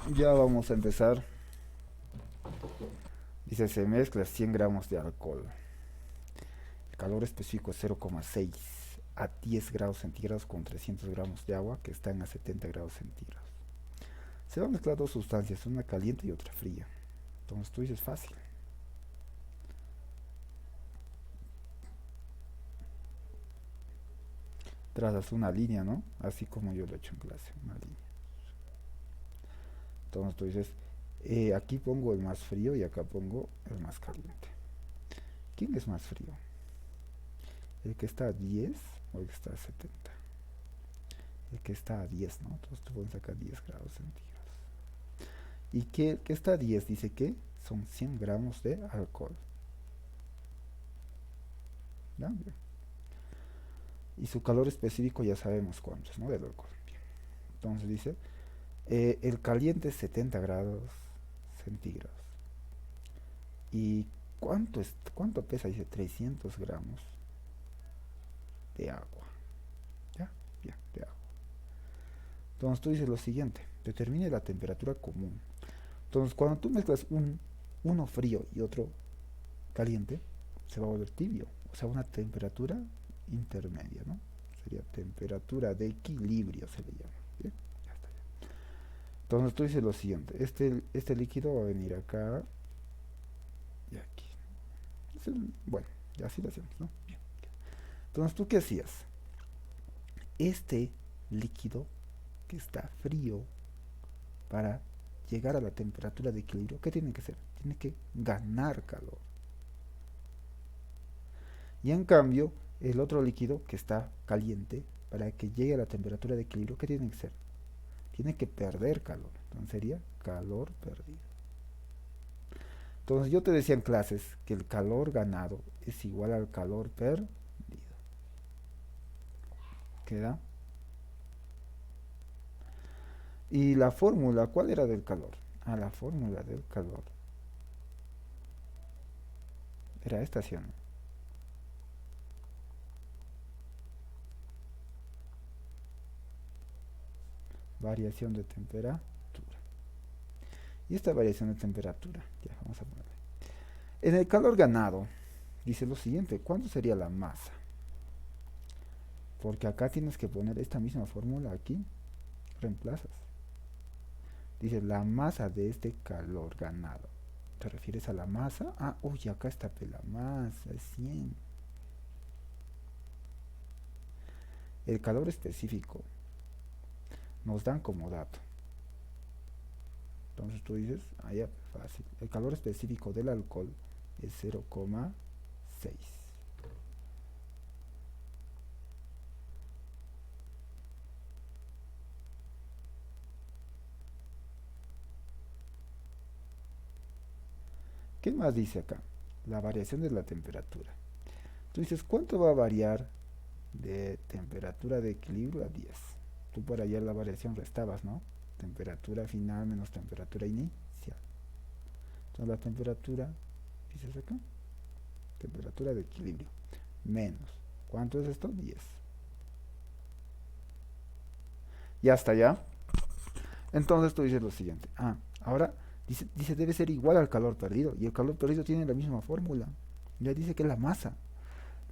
Ya vamos a empezar. Dice, se mezcla 100 gramos de alcohol. El calor específico es 0,6 a 10 grados centígrados con 300 gramos de agua que están a 70 grados centígrados. Se van a mezclar dos sustancias, una caliente y otra fría. Entonces tú dices fácil. Trazas una línea, ¿no? Así como yo lo he hecho en clase, una línea. Entonces tú dices, aquí pongo el más frío y acá pongo el más caliente. ¿Quién es más frío? ¿El que está a 10 o el que está a 70? El que está a 10, ¿no? Entonces tú pones acá 10 grados centígrados. Y que el que está a 10 dice que son 100 gramos de alcohol. ¿Ya? Bien. Y su calor específico ya sabemos cuánto es, ¿no? Del alcohol. Bien. Entonces dice, el caliente es 70 grados centígrados. ¿Y cuánto pesa? Dice 300 gramos de agua. ¿Ya? Bien, de agua. Entonces tú dices lo siguiente, determine la temperatura común. Entonces cuando tú mezclas uno frío y otro caliente, se va a volver tibio. O sea, una temperatura intermedia, ¿no? Sería temperatura de equilibrio, se le llama. ¿Bien? Ya está. Entonces tú dices lo siguiente, este líquido va a venir acá y aquí. Bueno, ya así lo hacemos, ¿no? Bien. Entonces tú qué hacías? Este líquido que está frío para llegar a la temperatura de equilibrio, ¿qué tiene que hacer? Tiene que ganar calor. Y en cambio, el otro líquido que está caliente, para que llegue a la temperatura de equilibrio, ¿qué tiene que ser? Tiene que perder calor. Entonces sería calor perdido. Entonces yo te decía en clases que el calor ganado es igual al calor perdido. ¿Queda? Y la fórmula, ¿cuál era del calor? Ah, la fórmula del calor era esta, ¿sí o no? Variación de temperatura. Y esta variación de temperatura, ya vamos a ponerle. En el calor ganado, dice lo siguiente, ¿cuánto sería la masa? Porque acá tienes que poner esta misma fórmula aquí, reemplazas. Dice la masa de este calor ganado. ¿Te refieres a la masa? Ah, uy, acá está la masa, es 100. El calor específico nos dan como dato. Entonces tú dices, ah, ya, fácil. El calor específico del alcohol es 0,6. ¿Qué más dice acá? La variación de la temperatura. Tú dices, ¿cuánto va a variar de temperatura de equilibrio a 10? Tú por allá la variación restabas, ¿no? Temperatura final menos temperatura inicial. Entonces la temperatura, dices acá, temperatura de equilibrio, menos. ¿Cuánto es esto? 10. Ya está, ya. Entonces tú dices lo siguiente. Ah, ahora dice debe ser igual al calor perdido. Y el calor perdido tiene la misma fórmula. Ya dice que es la masa.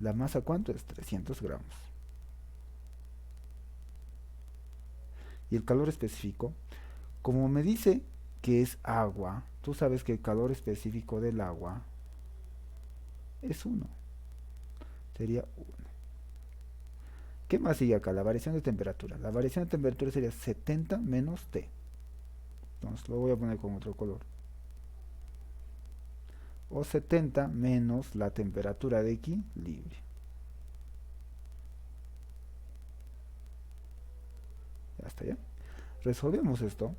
¿La masa cuánto es? 300 gramos. Y el calor específico, como me dice que es agua, tú sabes que el calor específico del agua es uno. Sería uno. ¿Qué más sigue acá? La variación de temperatura. La variación de temperatura sería 70 menos T. Entonces lo voy a poner con otro color. O 70 menos la temperatura de equilibrio. Ya está, ya. Resolvemos esto.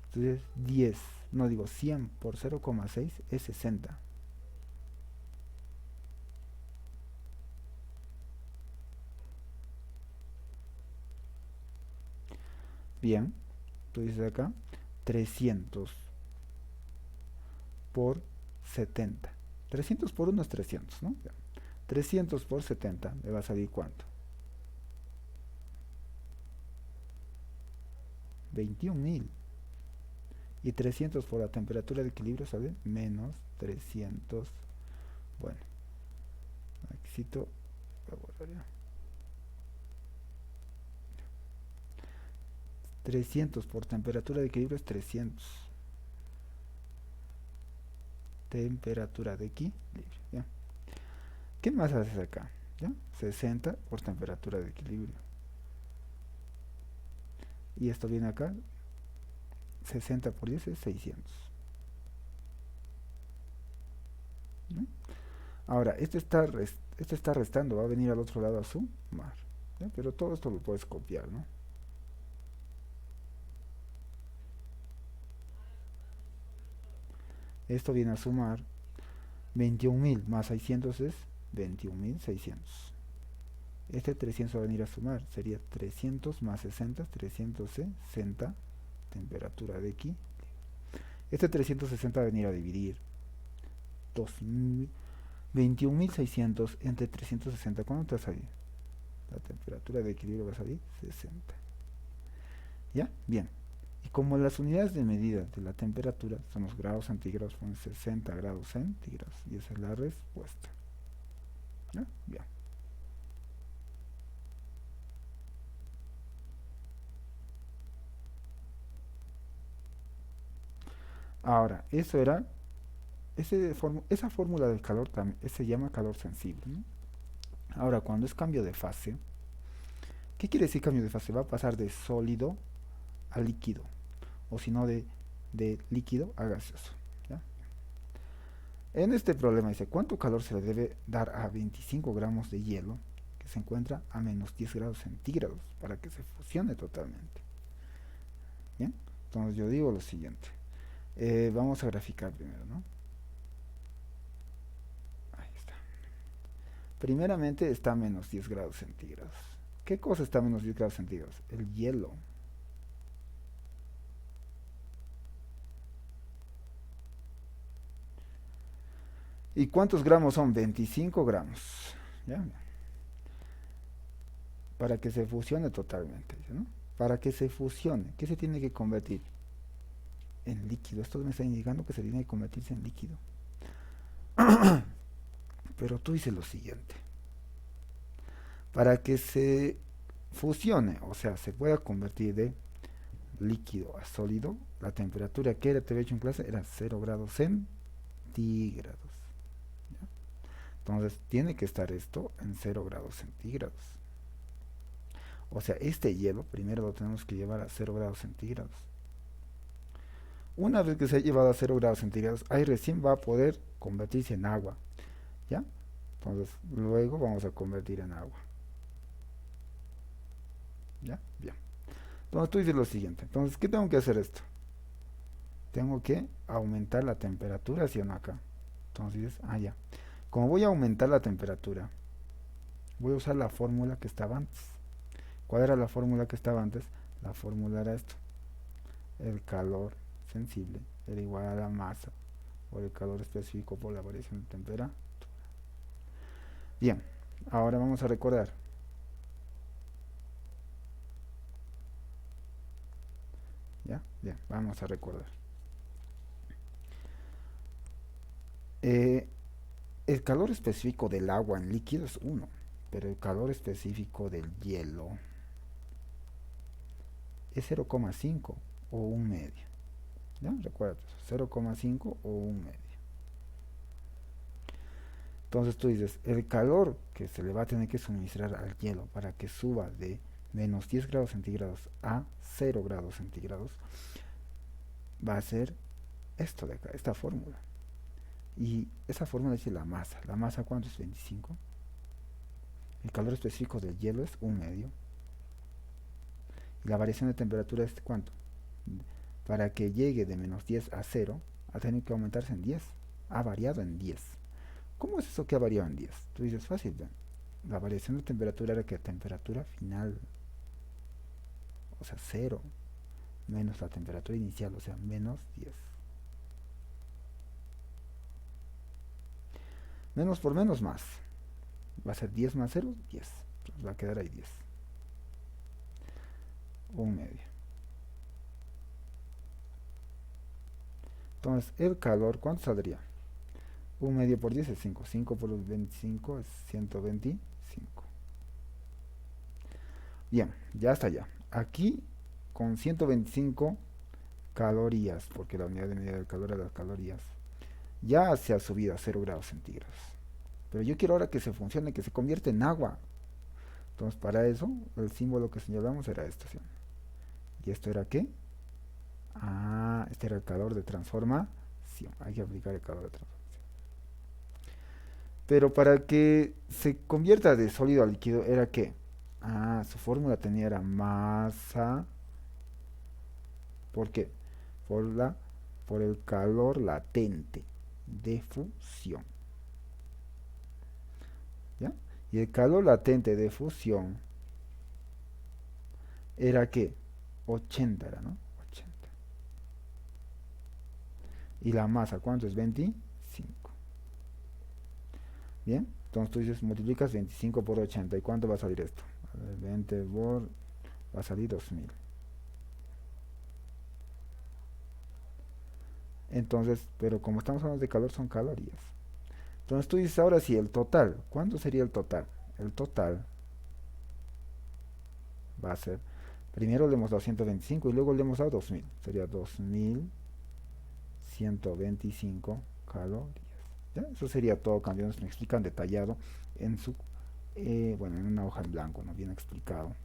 Entonces 10, no digo 100 por 0,6 es 60. Bien, tú dices acá 300 por 70. 300 por 1 es 300, ¿no? 300 por 70 me va a salir cuánto. 21.000. Y 300 por la temperatura de equilibrio sale menos 300. Bueno, aquí voy a borrar ya. 300 por temperatura de equilibrio es 300. Temperatura de equilibrio, ¿ya? ¿Qué más haces acá? ¿Ya? 60 por temperatura de equilibrio. Y esto viene acá, 60 por 10 es 600. ¿Ya? Ahora, este está restando, va a venir al otro lado a sumar. ¿Ya? Pero todo esto lo puedes copiar, ¿no? Esto viene a sumar 21.000 más 600 es 21.600. Este 300 va a venir a sumar, sería 300 más 60, 360 temperatura de aquí. Este 360 va a venir a dividir 21.600 entre 360. ¿Cuánto te va a salir? La temperatura de equilibrio va a salir 60. ¿Ya? Bien. Y como las unidades de medida de la temperatura son los grados centígrados, ponen 60 grados centígrados. Y esa es la respuesta. ¿Ya? Bien. Ahora, esa fórmula del calor también se llama calor sensible, ¿no? Ahora, cuando es cambio de fase, ¿qué quiere decir cambio de fase? Va a pasar de sólido a líquido, o si no de líquido a gaseoso. ¿Ya? En este problema dice, ¿cuánto calor se le debe dar a 25 gramos de hielo que se encuentra a menos 10 grados centígrados para que se fusione totalmente? ¿Bien? Entonces yo digo lo siguiente. Vamos a graficar primero, ¿no? Ahí está. Primeramente está a menos 10 grados centígrados. ¿Qué cosa está a menos 10 grados centígrados? El hielo. ¿Y cuántos gramos son? 25 gramos. ¿Ya? Para que se fusione totalmente, ¿no? Para que se fusione, ¿qué se tiene que convertir? En líquido. Esto me está indicando que se tiene que convertirse en líquido. Pero tú dices lo siguiente. Para que se fusione, o sea, se pueda convertir de líquido a sólido, la temperatura que era, te había hecho en clase, era 0 grados centígrados. ¿Ya? Entonces tiene que estar esto en 0 grados centígrados. O sea, este hielo primero lo tenemos que llevar a 0 grados centígrados. Una vez que se ha llevado a 0 grados centígrados, ahí recién va a poder convertirse en agua. ¿Ya? Entonces, luego vamos a convertir en agua. ¿Ya? Bien. Entonces tú dices lo siguiente. Entonces, ¿qué tengo que hacer esto? Tengo que aumentar la temperatura, ¿sí o no acá? Entonces dices, ya. Como voy a aumentar la temperatura, voy a usar la fórmula que estaba antes. ¿Cuál era la fórmula que estaba antes? La fórmula era esto. El calor sensible era igual a la masa por el calor específico por la variación de temperatura. Bien, ahora vamos a recordar. ¿Ya? Bien, vamos a recordar. Eh, el calor específico del agua en líquido es 1, pero el calor específico del hielo es 0,5 o un medio. ¿Ya? Recuerda, 0,5 o un medio. Entonces tú dices, el calor que se le va a tener que suministrar al hielo para que suba de menos 10 grados centígrados a 0 grados centígrados va a ser esto de acá, esta fórmula. Y esa fórmula dice la masa. ¿La masa cuánto es? 25. El calor específico del hielo es un medio. Y la variación de temperatura es ¿cuánto? Para que llegue de menos 10 a 0, ha tenido que aumentarse en 10. Ha variado en 10. ¿Cómo es eso que ha variado en 10? Tú dices, fácil, ¿ven? La variación de temperatura era que la temperatura final, o sea, 0, menos la temperatura inicial, o sea, menos 10. Menos por menos más. Va a ser 10 más 0, 10. Entonces va a quedar ahí 10. Un medio. Entonces, el calor, ¿cuánto saldría? Un medio por 10 es 5. 5 por 25 es 125. Bien, ya está ya. Aquí, con 125 calorías, porque la unidad de medida del calor es las calorías, ya se ha subido a 0 grados centígrados. Pero yo quiero ahora que se funcione, que se convierta en agua. Entonces, para eso, el símbolo que señalamos era esto, ¿sí? ¿Y esto era qué? Ah, este era el calor de transformación. Hay que aplicar el calor de transformación. Pero para que se convierta de sólido a líquido, ¿era qué? Ah, su fórmula tenía era masa. ¿Por qué? Por la, por el calor latente de fusión. ¿Ya? Y el calor latente de fusión era qué? 80 era, ¿no? 80. Y la masa, ¿cuánto es? 25. Bien, entonces tú dices, multiplicas 25 por 80. ¿Y cuánto va a salir esto? A ver, 20 por... va a salir 2000. Entonces, pero como estamos hablando de calor, son calorías. Entonces tú dices, ahora sí, el total. ¿Cuánto sería el total? El total va a ser, primero le hemos dado 125 y luego le hemos dado 2000. Sería 2125 calorías. ¿Ya? Eso sería todo, campeones. Me explican detallado en su, bueno, en una hoja en blanco, ¿no? Bien explicado.